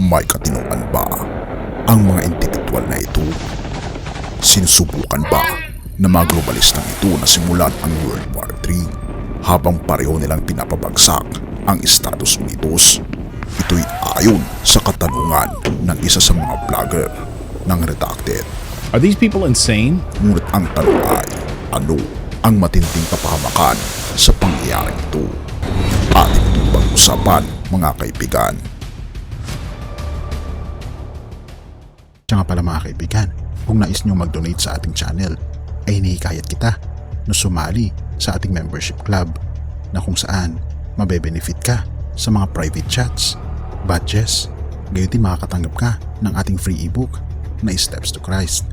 May katinuan ba ang mga intelektual na ito? Sinusubukan ba na mga globalistang ito na simulan ang World War III habang pareho nilang pinapabagsak ang Estados Unidos? Ito'y ayon sa katanungan ng isa sa mga vlogger ng Redacted. Are these people insane? Ngunit ang tanong ay, ano ang matinding kapahamakan sa pangyayaring ito? Ating itong pag-usapan, mga kaibigan. Siya nga pala mga kaibigan, kung nais nyo mag-donate sa ating channel, ay hinihikayat kita na sumali sa ating membership club na kung saan mabe-benefit ka sa mga private chats, badges, gayon din makakatanggap ka ng ating free ebook na Steps to Christ.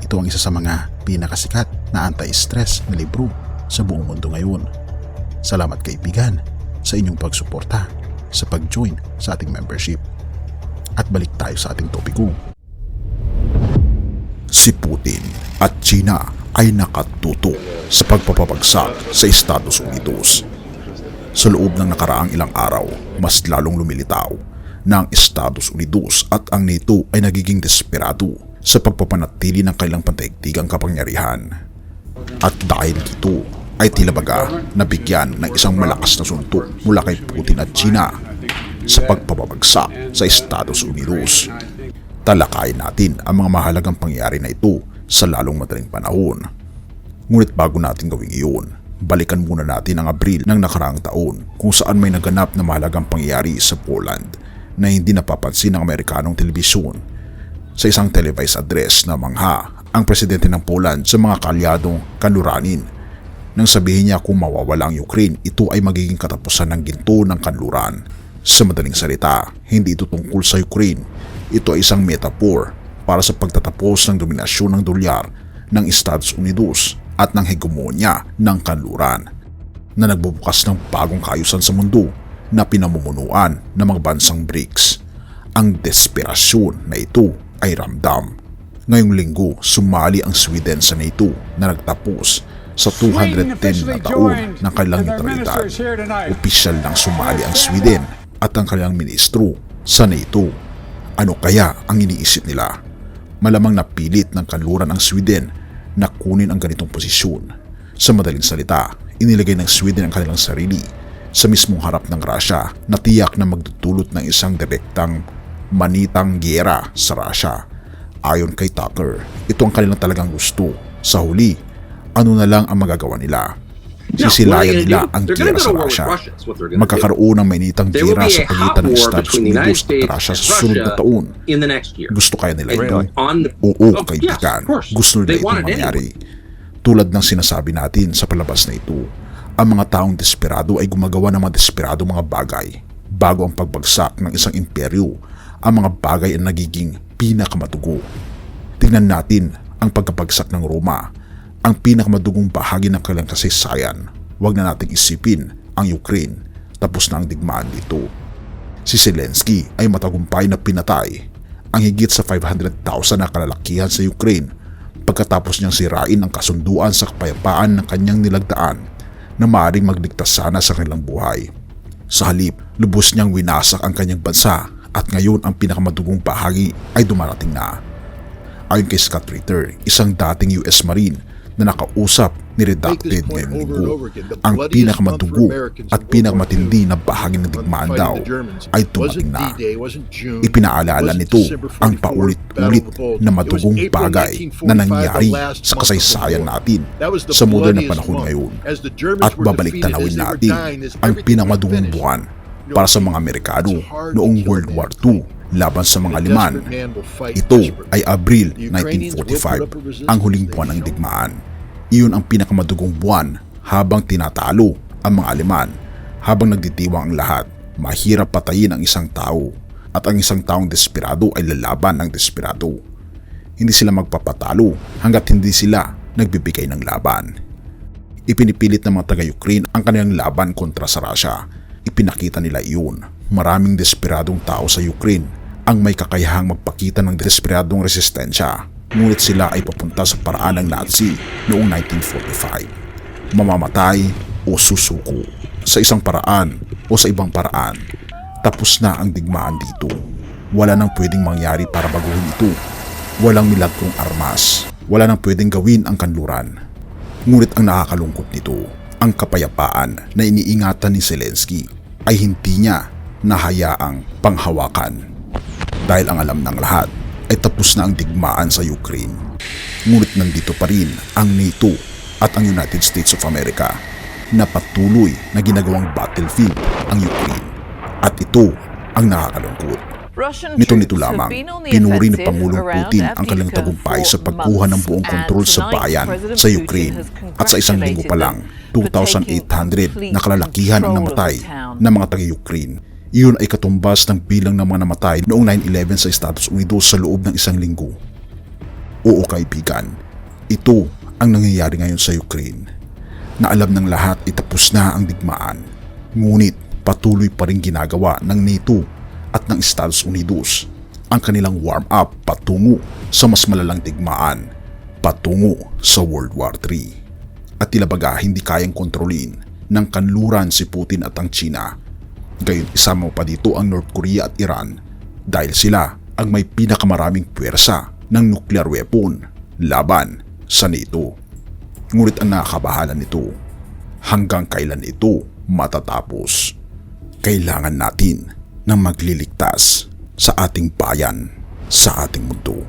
Ito ang isa sa mga pinakasikat na anti-stress na libro sa buong mundo ngayon. Salamat kaibigan sa inyong pagsuporta sa pag-join sa ating membership. At balik tayo sa ating topiko. Si Putin at China ay nakatutok sa pagpapabagsak sa Estados Unidos. Sa loob ng nakaraang ilang araw, mas lalong lumilitaw na ang Estados Unidos at ang NATO ay nagiging desperado sa pagpapanatili ng kanilang pandaigdigang kapangyarihan. At dahil dito ay tila baga nabigyan ng isang malakas na suntok mula kay Putin at China sa pagpapabagsak sa Estados Unidos. Talakayin natin ang mga mahalagang pangyayari na ito sa lalong madaling panahon. Ngunit bago natin gawin iyon, balikan muna natin ang Abril ng nakaraang taon kung saan may naganap na mahalagang pangyayari sa Poland na hindi napapansin ng Amerikanong telebisyon. Sa isang televised address na mangha ang presidente ng Poland sa mga kaalyadong kanluranin. Nang sabihin niya kung mawawala ang Ukraine, ito ay magiging katapusan ng ginto ng kanluran. Sa madaling salita, hindi ito tungkol sa Ukraine. Ito ay isang metaphor para sa pagtatapos ng dominasyon ng dolyar ng Estados Unidos at ng hegemonya ng kanluran na nagbubukas ng bagong kaayusan sa mundo na pinamumunuan ng mga bansang BRICS. Ang desperasyon na ito ay ramdam. Ngayong linggo, sumali ang Sweden sa NATO na nagtapos sa 210 na taon ng kanilang neutralidad. Opisyal nang sumali ang Sweden at ang kanilang ministro sa NATO. Ano kaya ang iniisip nila? Malamang napilit ng kanluran ang Sweden na kunin ang ganitong posisyon. Sa madaling salita, inilagay ng Sweden ang kanilang sarili sa mismong harap ng Russia na tiyak na magdudulot ng isang direktang manitang giyera sa Russia. Ayon kay Tucker, ito ang kanilang talagang gusto. Sa huli, ano na lang ang magagawa nila? Sisilayan nila ang giyera sa Russia. Magkakaroon ng mainitang giyera sa pagitan ng Estados Unidos at Russia sa susunod na taon. Gusto kaya nila ito? Oo, kaibigan. Gusto nila itong mangyari. Tulad ng sinasabi natin sa palabas na ito, ang mga taong desperado ay gumagawa ng mga desperado mga bagay. Bago ang pagbagsak ng isang imperyo, ang mga bagay ay nagiging pinakamatugo. Tingnan natin ang pagkabagsak ng Roma, ang pinakamadugong bahagi ng kanilang kasaysayan. Huwag na nating isipin ang Ukraine. Tapos na ang digmaan dito. Si Zelensky ay matagumpay na pinatay ang higit sa 500,000 na kalalakihan sa Ukraine pagkatapos niyang sirain ang kasunduan sa kapayapaan ng kanyang nilagdaan na maaaring magligtas sana sa kanilang buhay. Sa halip, lubos niyang winasak ang kanyang bansa at ngayon ang pinakamadugong bahagi ay dumarating na. Ayon kay Scott Ritter, isang dating US Marine na nakausap ni Redacted ngayong linggo, ang pinakamadugo at pinakamatindi na bahagi ng digmaan daw ay dumating na. Ipinaalala nito ang paulit-ulit na madugong bagay na nangyari sa kasaysayan natin sa modern na panahon ngayon, at babalik tanawin natin ang pinakamadugong buwan para sa mga Amerikano noong World War II laban sa mga Aleman. Ito ay Abril 1945, ang huling buwan ng digmaan. Iyon ang pinakamadugong buwan habang tinatalo ang mga Aleman. Habang nagditiwang ang lahat, mahirap patayin ang isang tao, at ang isang taong desperado ay lalaban ng desperado. Hindi sila magpapatalo hanggat hindi sila nagbibigay ng laban. Ipinipilit ng mga taga-Ukraine ang kanilang laban kontra sa Russia. Ipinakita nila iyon. Maraming desperadong tao sa Ukraine ang may kakayahang magpakita ng desperadong resistensya. Ngunit sila ay papunta sa paraan ng Nazi noong 1945. Mamamatay o susuko. Sa isang paraan o sa ibang paraan, tapos na ang digmaan dito. Wala nang pwedeng mangyari para baguhin ito. Walang milagrong armas. Wala nang pwedeng gawin ang kanluran. Ngunit ang nakakalungkot nito, ang kapayapaan na iniingatan ni Zelensky ay hindi niya nahayaang panghawakan. Dahil ang alam ng lahat ay tapos na ang digmaan sa Ukraine. Ngunit nandito pa rin ang NATO at ang United States of America na patuloy na ginagawang battlefield ang Ukraine. At ito ang nakakalungkot. Nito lamang, pinuri ni Pangulong Putin ang kanilang tagumpay sa pagkuha ng buong kontrol sa bayan sa Ukraine at sa isang linggo pa lang, 2,800 na kalalakihan ang namatay ng mga taga-Ukraine. Iyon ay katumbas ng bilang ng mga namatay noong 9/11 sa Estados Unidos sa loob ng isang linggo. Oo kaibigan, ito ang nangyayari ngayon sa Ukraine. Na alam ng lahat itapos na ang digmaan. Ngunit patuloy pa rin ginagawa ng NATO at ng Estados Unidos ang kanilang warm-up patungo sa mas malalang digmaan, patungo sa World War III. At tila baga hindi kayang kontrolin ng kanluran si Putin at ang China. Gayon isama pa dito ang North Korea at Iran dahil sila ang may pinakamaraming puwersa ng nuclear weapon laban sa NATO. Ngunit ang nakakabahala nito, hanggang kailan ito matatapos? Kailangan natin ng magliligtas sa ating bayan, sa ating mundo.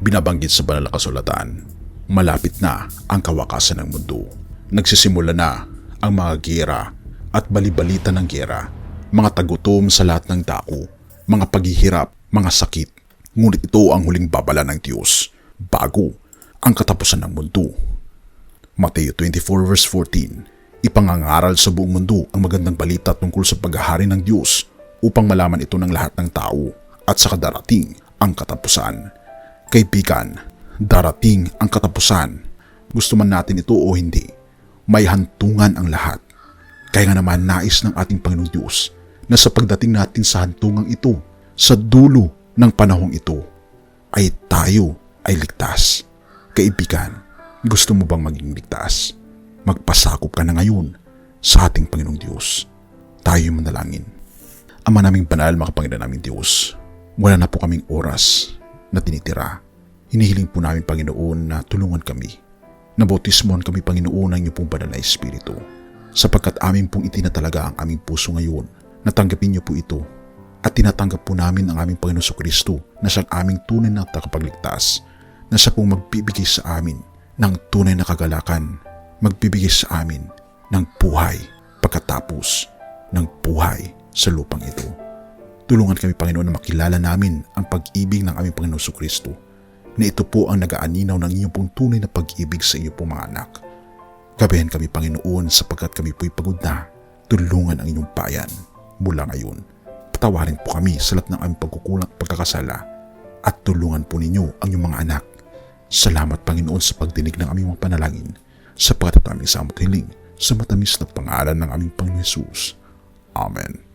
Binabanggit sa banal na kasulatan, malapit na ang kawakasan ng mundo. Nagsisimula na ang mga giyera at balibalita ng giyera, mga tagutom sa lahat ng dako, mga paghihirap, mga sakit. Ngunit ito ang huling babala ng Diyos bago ang katapusan ng mundo. Mateo 24 verse 14, ipangangaral sa buong mundo ang magandang balita tungkol sa paghahari ng Diyos upang malaman ito ng lahat ng tao at saka darating ang katapusan. Kaibigan, darating ang katapusan. Gusto man natin ito o hindi, may hantungan ang lahat. Kaya nga naman nais ng ating Panginoong Diyos na sa pagdating natin sa hantungang ito, sa dulo ng panahong ito, ay tayo ay ligtas. Kaibigan, gusto mo bang maging ligtas? Magpasakop ka na ngayon sa ating Panginoong Diyos. Tayo manalangin. Ama naming banal, makapangyarihan naming Diyos, wala na po kaming oras na tinitira. Hinihiling po namin, Panginoon, na tulungan kami. Nabautismohan kami, Panginoon, ng iyong pong banal na Espiritu. Sapagkat amin pong itinatalaga ang aming puso ngayon, natanggapin niyo po ito at tinatanggap po namin ang aming Panginoon Kristo na siyang aming tunay na tagapagligtas, na siya pong magbibigay sa amin ng tunay na kagalakan, magbibigay sa amin ng buhay pagkatapos ng buhay sa lupang ito. Tulungan kami, Panginoon, na makilala namin ang pag-ibig ng aming Panginoon Kristo, na ito po ang nag-aaninaw ng inyong pong tunay na pag-ibig sa inyong pong mga anak. Gabayan kami, Panginoon, sapagkat kami po'y pagod na. Tulungan ang inyong bayan mula ngayon. Patawarin po kami sa lahat ng aming pagkukulang at pagkakasala at tulungan po ninyo ang inyong mga anak. Salamat, Panginoon, sa pagdinig ng aming mga panalangin, sapagkat aming samot hiling sa matamis na pangalan ng aming Panginoon Jesus. Amen.